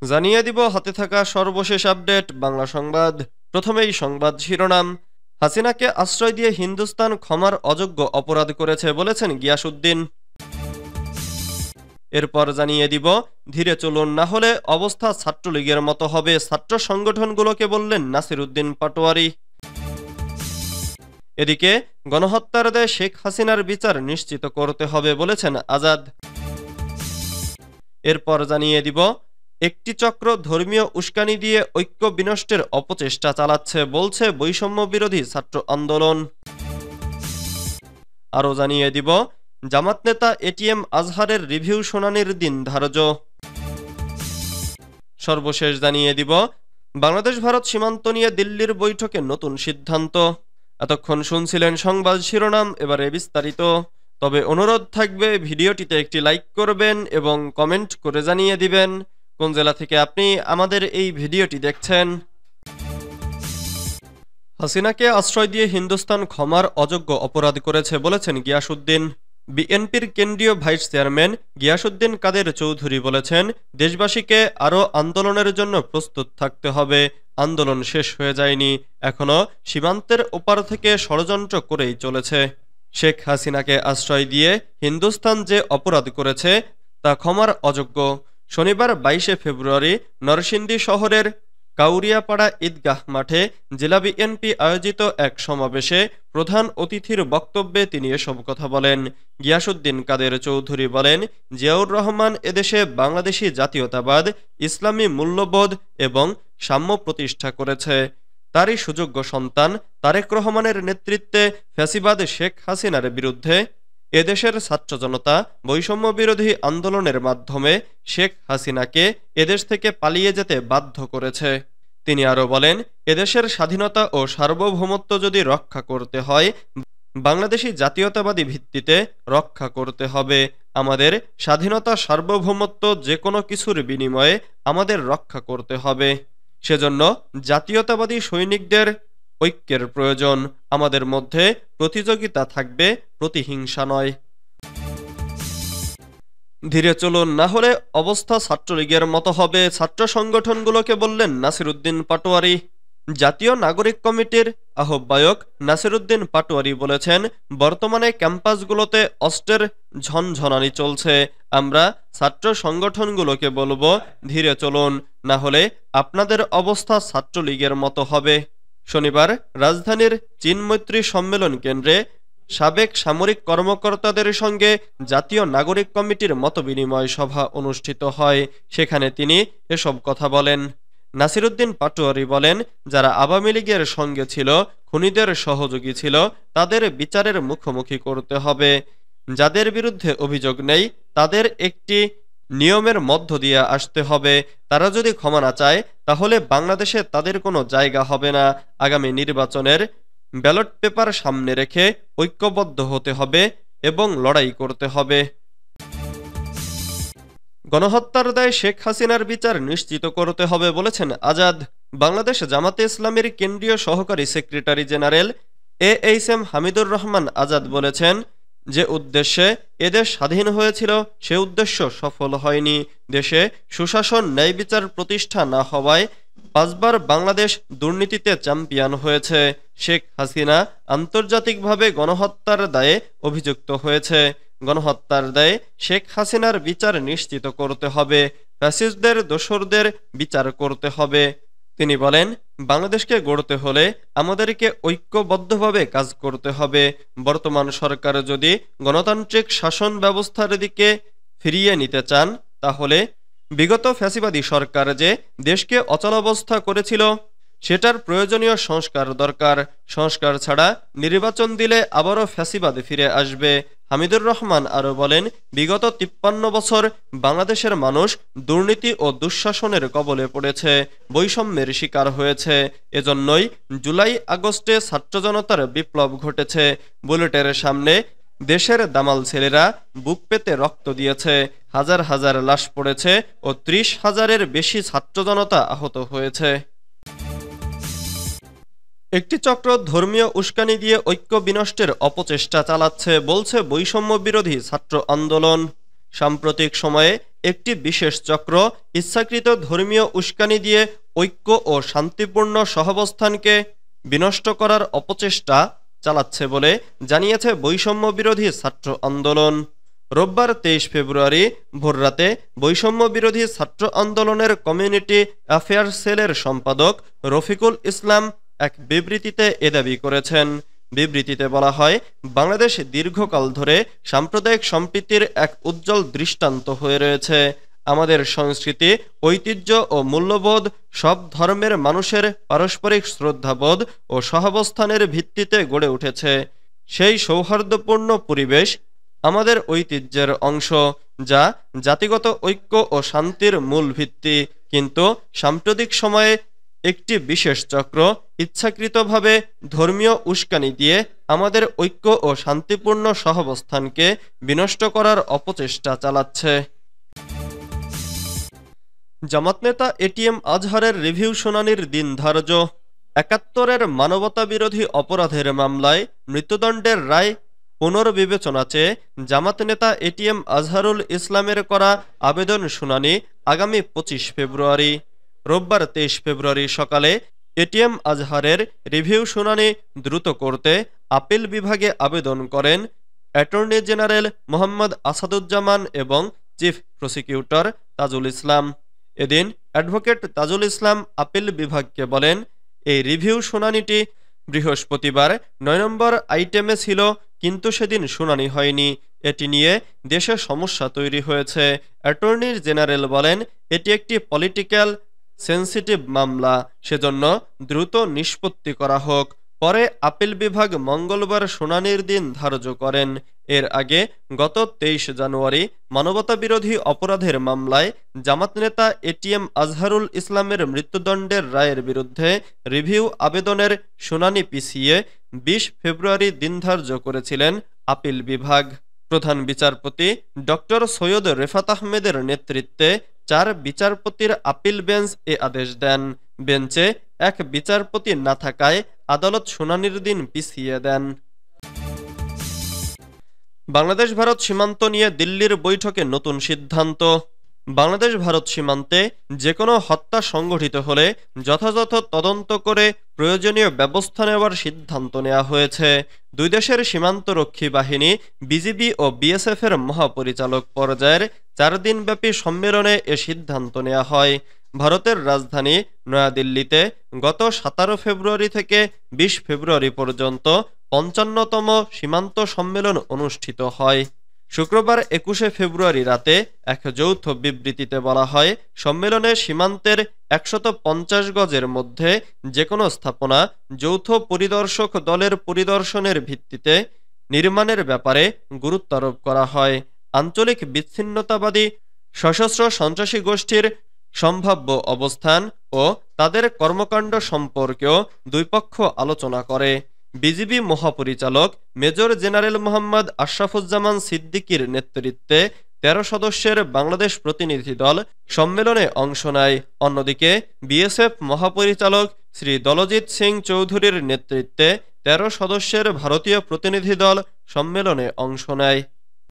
জানিয়ে দিব হাতে থাকা সর্বশেষ আপডেট বাংলা সংবাদ। প্রথমেই সংবাদ শিরোনাম। হাসিনাকে আশ্রয় দিয়ে হিন্দুস্তান ক্ষমার অযোগ্য অপরাধ করেছে বলেছেন গিয়াসউদ্দিন। এরপর জানিয়ে দিব ধীরে চলুন, না হলে অবস্থা ছাত্রলীগের মতো হবে, ছাত্র সংগঠনগুলোকে বললেন নাসির উদ্দিন পাটোয়ারি। এদিকে গণহত্যার দায়ে শেখ হাসিনার বিচার নিশ্চিত করতে হবে বলেছেন আজাদ। এরপর জানিয়ে দিব একটি চক্র ধর্মীয় উস্কানি দিয়ে ঐক্য বিনষ্টের অপচেষ্টা চালাচ্ছে বলছে বৈষম্য বিরোধী ছাত্র আন্দোলন। আরও জানিয়ে দিব জামাত নেতা এটিএম আজহারের রিভিউ শুনানির দিন ধার্য। সর্বশেষ জানিয়ে দিব বাংলাদেশ ভারত সীমান্ত নিয়ে দিল্লির বৈঠকে নতুন সিদ্ধান্ত। এতক্ষণ শুনছিলেন সংবাদ শিরোনাম, এবারে বিস্তারিত। তবে অনুরোধ থাকবে ভিডিওটিতে একটি লাইক করবেন এবং কমেন্ট করে জানিয়ে দিবেন কোন জেলা থেকে আপনি আমাদের এই ভিডিওটি দেখছেন। হাসিনাকে আশ্রয় দিয়ে হিন্দুস্তান ক্ষমার অযোগ্য অপরাধ করেছে বলেছেন গিয়াসউদ্দিন। বিএনপির কেন্দ্রীয় ভাইস চেয়ারম্যান গিয়াসউদ্দিন কাদের চৌধুরী বলেছেন, দেশবাসীকে আরও আন্দোলনের জন্য প্রস্তুত থাকতে হবে। আন্দোলন শেষ হয়ে যায়নি, এখনও সীমান্তের ওপার থেকে ষড়যন্ত্র করেই চলেছে। শেখ হাসিনাকে আশ্রয় দিয়ে হিন্দুস্তান যে অপরাধ করেছে তা ক্ষমার অযোগ্য। শনিবার ২২শে ফেব্রুয়ারি নরসিংদী শহরের কাউরিয়াপাড়া ঈদগাহ মাঠে জেলা বিএনপি আয়োজিত এক সমাবেশে প্রধান অতিথির বক্তব্যে তিনি এসব কথা বলেন। গিয়াসউদ্দিন কাদের চৌধুরী বলেন, জিয়াউর রহমান এদেশে বাংলাদেশি জাতীয়তাবাদ, ইসলামী মূল্যবোধ এবং সাম্য প্রতিষ্ঠা করেছে। তারই সুযোগ্য সন্তান তারেক রহমানের নেতৃত্বে ফ্যাসিবাদ শেখ হাসিনার বিরুদ্ধে এদেশের ছাত্র জনতা বৈষম্য বিরোধী আন্দোলনের মাধ্যমে শেখ হাসিনাকে এদেশ থেকে পালিয়ে যেতে বাধ্য করেছে। তিনি আরও বলেন, এদেশের স্বাধীনতা ও সার্বভৌমত্ব যদি রক্ষা করতে হয়, বাংলাদেশি জাতীয়তাবাদী ভিত্তিতে রক্ষা করতে হবে। আমাদের স্বাধীনতা সার্বভৌমত্ব যে কোনো কিছুর বিনিময়ে আমাদের রক্ষা করতে হবে। সেজন্য জাতীয়তাবাদী সৈনিকদের ঐক্যের প্রয়োজন। আমাদের মধ্যে প্রতিযোগিতা থাকবে, প্রতিহিংসা নয়। ধীরে চলুন, না হলে অবস্থা ছাত্রলীগের মতো হবে, ছাত্র সংগঠনগুলোকে বললেন নাসির উদ্দিন পাটোয়ারি। জাতীয় নাগরিক কমিটির আহ্বায়ক নাসির উদ্দিন পাটোয়ারি বলেছেন, বর্তমানে ক্যাম্পাসগুলোতে অস্ত্রের ঝনঝনানি চলছে। আমরা ছাত্র সংগঠনগুলোকে বলবো, ধীরে চলুন, না হলে আপনাদের অবস্থা ছাত্রলীগের মতো হবে। শনিবার রাজধানীর চীনমৈত্রী সম্মেলন কেন্দ্রে সাবেক সামরিক কর্মকর্তাদের সঙ্গে জাতীয় নাগরিক কমিটির মতবিনিময় সভা অনুষ্ঠিত হয়। সেখানে তিনি এসব কথা বলেন। নাসির উদ্দিন পাটোয়ারি বলেন, যারা আওয়ামী লীগের সঙ্গে ছিল, খুনিদের সহযোগী ছিল, তাদের বিচারের মুখোমুখি করতে হবে। যাদের বিরুদ্ধে অভিযোগ নেই তাদের একটি নিয়মের মধ্য দিয়ে আসতে হবে। তারা যদি ক্ষমা না চায় তাহলে বাংলাদেশে তাদের কোনো জায়গা হবে না। আগামী নির্বাচনের ব্যালট পেপার সামনে রেখে ঐক্যবদ্ধ হতে হবে এবং লড়াই করতে হবে। গণহত্যার দায়ে শেখ হাসিনার বিচার নিশ্চিত করতে হবে বলেছেন আজাদ। বাংলাদেশ জামাতে ইসলামীর কেন্দ্রীয় সহকারী secretary general AHM Hamidur Rahman Azad বলেছেন, যে উদ্দেশ্যে এদেশ স্বাধীন হয়েছিল সে উদ্দেশ্য সফল হয়নি। দেশে সুশাসন, ন্যায় বিচার প্রতিষ্ঠা না হওয়ায় ৫ বার বাংলাদেশ দুর্নীতিতে চ্যাম্পিয়ন হয়েছে। শেখ হাসিনা আন্তর্জাতিকভাবে গণহত্যার দায়ে অভিযুক্ত হয়েছে। গণহত্যার দায়ে শেখ হাসিনার বিচার নিশ্চিত করতে হবে, ফ্যাসিস্টদের দোসরদের বিচার করতে হবে। তিনি বলেন, বাংলাদেশকে গড়তে হলে আমাদেরকে ঐক্যবদ্ধভাবে কাজ করতে হবে। বর্তমান সরকার যদি গণতান্ত্রিক শাসন ব্যবস্থার দিকে ফিরিয়ে নিতে চান, তাহলে বিগত ফ্যাসিবাদী সরকার যে দেশকে অচলাবস্থা করেছিল সেটার প্রয়োজনীয় সংস্কার দরকার। সংস্কার ছাড়া নির্বাচন দিলে আবারও ফ্যাসিবাদ ফিরে আসবে। হামিদুর রহমান আরও বলেন, বিগত ৫৩ বছর বাংলাদেশের মানুষ দুর্নীতি ও দুঃশাসনের কবলে পড়েছে, বৈষম্যের শিকার হয়েছে। এজন্যই জুলাই আগস্টে ছাত্র জনতার বিপ্লব ঘটেছে। বুলেটের সামনে দেশের দামাল ছেলেরা বুক পেতে রক্ত দিয়েছে, হাজার হাজার লাশ পড়েছে ও ৩০,০০০-এর বেশি ছাত্র জনতা আহত হয়েছে। একটি চক্র ধর্মীয় উস্কানি দিয়ে ঐক্য বিনষ্টের অপচেষ্টা চালাচ্ছে বলছে বৈষম্য বিরোধী ছাত্র আন্দোলন। সাম্প্রতিক সময়ে একটি বিশেষ চক্র ইচ্ছাকৃত ধর্মীয় উস্কানি দিয়ে ঐক্য ও শান্তিপূর্ণ সহাবস্থানকে বিনষ্ট করার অপচেষ্টা চালাচ্ছে বলে জানিয়েছে বৈষম্য বিরোধী ছাত্র আন্দোলন। রোববার 23 ফেব্রুয়ারি ভোররাতে বৈষম্য বিরোধী ছাত্র আন্দোলনের কমিউনিটি অ্যাফেয়ার্স সেলের সম্পাদক রফিকুল ইসলাম এক বিবৃতিতে এ দাবি করেছেন। বিবৃতিতে বলা হয়, বাংলাদেশ দীর্ঘকাল ধরে সাম্প্রদায়িক সম্প্রীতির এক উজ্জ্বল দৃষ্টান্ত হয়ে রয়েছে। আমাদের সংস্কৃতি, ঐতিহ্য ও মূল্যবোধ সব ধর্মের মানুষের পারস্পরিক শ্রদ্ধাবোধ ও সহাবস্থানের ভিত্তিতে গড়ে উঠেছে। সেই সৌহার্দ্যপূর্ণ পরিবেশ আমাদের ঐতিহ্যের অংশ, যা জাতিগত ঐক্য ও শান্তির মূল ভিত্তি। কিন্তু সাম্প্রতিক সময়ে একটি বিশেষ চক্র ইচ্ছাকৃতভাবে ধর্মীয় উস্কানি দিয়ে আমাদের ঐক্য ও শান্তিপূর্ণ সহাবস্থানকে বিনষ্ট করার অপচেষ্টা চালাচ্ছে। জামাত নেতা এটিএম আজহারের রিভিউ শুনানির দিন ধার্য। ৭১-এর মানবতাবিরোধী অপরাধের মামলায় মৃত্যুদণ্ডের রায় পুনর্বিবেচনা চেয়ে জামাত নেতা এটিএম আজহারুল ইসলামের করা আবেদন শুনানি আগামী ২৫ ফেব্রুয়ারি। রোববার ২৩ ফেব্রুয়ারি সকালে এটিএম আজহারের রিভিউ শুনানি দ্রুত করতে আপিল বিভাগে আবেদন করেন অ্যাটর্নি জেনারেল মোহাম্মদ আসাদুজ্জামান এবং চিফ প্রসিকিউটর তাজুল ইসলাম। এদিন অ্যাডভোকেট তাজুল ইসলাম আপিল বিভাগকে বলেন, এই রিভিউ শুনানিটি বৃহস্পতিবার ৯ নম্বর আইটেমে ছিল, কিন্তু সেদিন শুনানি হয়নি। এটি নিয়ে দেশে সমস্যা তৈরি হয়েছে। অ্যাটর্নি জেনারেল বলেন, এটি একটি পলিটিক্যাল সেন্সিটিভ মামলা, সেজন্য দ্রুত নিষ্পত্তি করা হোক। পরে আপিল বিভাগ মঙ্গলবার শুনানির দিন ধার্য করেন। এর আগে গত ২৩ জানুয়ারি মানবতাবিরোধী অপরাধের মামলায় জামাত নেতা এটিএম আজহারুল ইসলামের মৃত্যুদণ্ডের রায়ের বিরুদ্ধে রিভিউ আবেদনের শুনানি পিছিয়ে ২০ ফেব্রুয়ারি দিন ধার্য করেছিলেন আপিল বিভাগ। প্রধান বিচারপতি ডক্টর সৈয়দ রেফাত আহমেদের নেতৃত্বে ৪ বিচারপতির আপিল বেঞ্চ এ আদেশ দেন। বেঞ্চে এক বিচারপতি না থাকায় আদালত শুনানির দিন পিছিয়ে দেন। বাংলাদেশ ভারত সীমান্ত নিয়ে দিল্লির বৈঠকে নতুন সিদ্ধান্ত। বাংলাদেশ ভারত সীমান্তে যে কোনো হত্যা সংঘটিত হলে যথাযথ তদন্ত করে প্রয়োজনীয় ব্যবস্থা নেওয়ার সিদ্ধান্ত নেওয়া হয়েছে। দুই দেশের সীমান্তরক্ষী বাহিনী, বিজিবি ও বিএসএফ এর মহাপরিচালক পর্যায়ের ৪ দিনব্যাপী সম্মেলনে এ সিদ্ধান্ত নেওয়া হয়। ভারতের রাজধানী নয়াদিল্লিতে গত ১৭ ফেব্রুয়ারি থেকে ২০ ফেব্রুয়ারি পর্যন্ত ৫৫তম সীমান্ত সম্মেলন অনুষ্ঠিত হয়। শুক্রবার ২১ ফেব্রুয়ারি রাতে এক যৌথ বিবৃতিতে বলা হয়, সম্মেলনে সীমান্তের ১৫০ গজের মধ্যে যে কোনো স্থাপনা যৌথ পরিদর্শক দলের পরিদর্শনের ভিত্তিতে নির্মাণের ব্যাপারে গুরুত্ব আরোপ করা হয়। আঞ্চলিক বিচ্ছিন্নতাবাদী সশস্ত্র সন্ত্রাসী গোষ্ঠীর সম্ভাব্য অবস্থান ও তাদের কর্মকাণ্ড সম্পর্কেও দুই পক্ষ আলোচনা করে। বিজিবি মহাপরিচালক মেজর জেনারেল মোহাম্মদ আশরাফুজ্জামান সিদ্দিকীর নেতৃত্বে ১৩ সদস্যের বাংলাদেশ প্রতিনিধি দল সম্মেলনে অংশ নেয়। অন্যদিকে বিএসএফ মহাপরিচালক শ্রী দলজিৎ সিং চৌধুরীর নেতৃত্বে ১৩ সদস্যের ভারতীয় প্রতিনিধি দল সম্মেলনে অংশ নেয়।